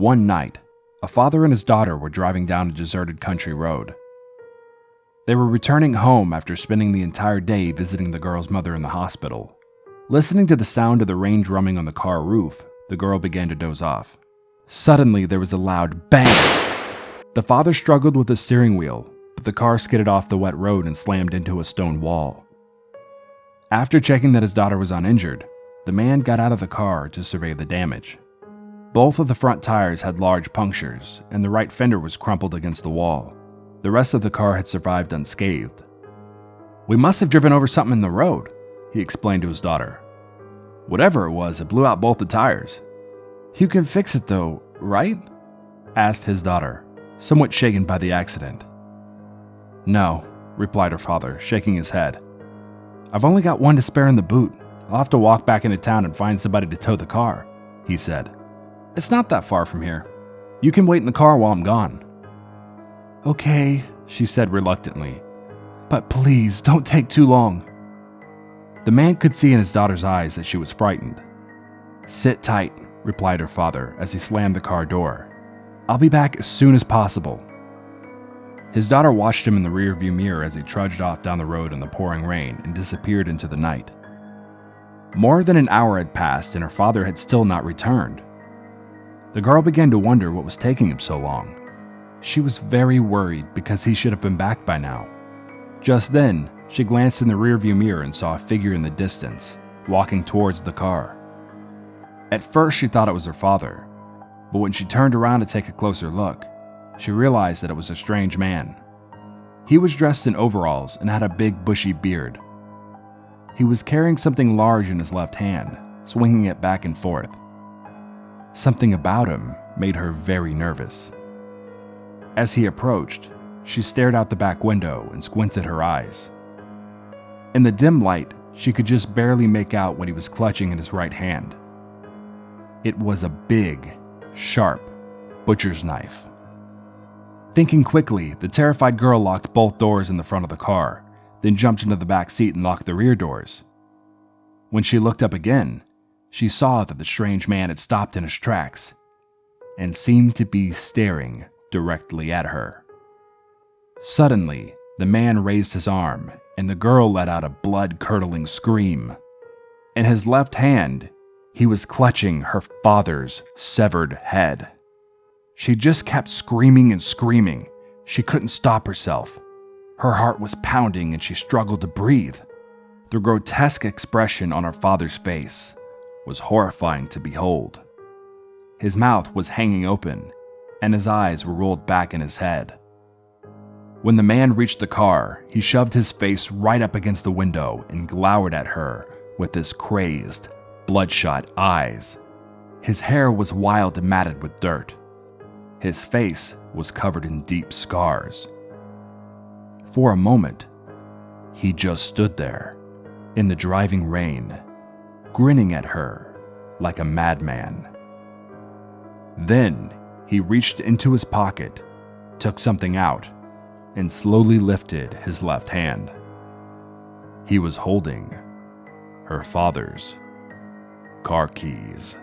One night, a father and his daughter were driving down a deserted country road. They were returning home after spending the entire day visiting the girl's mother in the hospital. Listening to the sound of the rain drumming on the car roof, the girl began to doze off. Suddenly, there was a loud bang. The father struggled with the steering wheel, but the car skidded off the wet road and slammed into a stone wall. After checking that his daughter was uninjured, the man got out of the car to survey the damage. Both of the front tires had large punctures, and the right fender was crumpled against the wall. The rest of the car had survived unscathed. "We must have driven over something in the road," he explained to his daughter. "Whatever it was, it blew out both the tires." "You can fix it though, right?" asked his daughter, somewhat shaken by the accident. "No," replied her father, shaking his head. "I've only got one to spare in the boot. I'll have to walk back into town and find somebody to tow the car," he said. "It's not that far from here. You can wait in the car while I'm gone." "Okay," she said reluctantly. "But please, don't take too long." The man could see in his daughter's eyes that she was frightened. "Sit tight," replied her father as he slammed the car door. "I'll be back as soon as possible." His daughter watched him in the rearview mirror as he trudged off down the road in the pouring rain and disappeared into the night. More than an hour had passed and her father had still not returned. The girl began to wonder what was taking him so long. She was very worried because he should have been back by now. Just then, she glanced in the rearview mirror and saw a figure in the distance, walking towards the car. At first, she thought it was her father, but when she turned around to take a closer look, she realized that it was a strange man. He was dressed in overalls and had a big bushy beard. He was carrying something large in his left hand, swinging it back and forth. Something about him made her very nervous. As he approached, she stared out the back window and squinted her eyes. In the dim light, she could just barely make out what he was clutching in his right hand. It was a big, sharp butcher's knife. Thinking quickly, the terrified girl locked both doors in the front of the car, then jumped into the back seat and locked the rear doors. When she looked up again, she saw that the strange man had stopped in his tracks and seemed to be staring directly at her. Suddenly, the man raised his arm and the girl let out a blood-curdling scream. In his left hand, he was clutching her father's severed head. She just kept screaming and screaming. She couldn't stop herself. Her heart was pounding and she struggled to breathe. The grotesque expression on her father's face was horrifying to behold. His mouth was hanging open, and his eyes were rolled back in his head. When the man reached the car, he shoved his face right up against the window and glowered at her with his crazed, bloodshot eyes. His hair was wild and matted with dirt. His face was covered in deep scars. For a moment, he just stood there, in the driving rain, grinning at her like a madman. Then, he reached into his pocket, took something out, and slowly lifted his left hand. He was holding her father's car keys.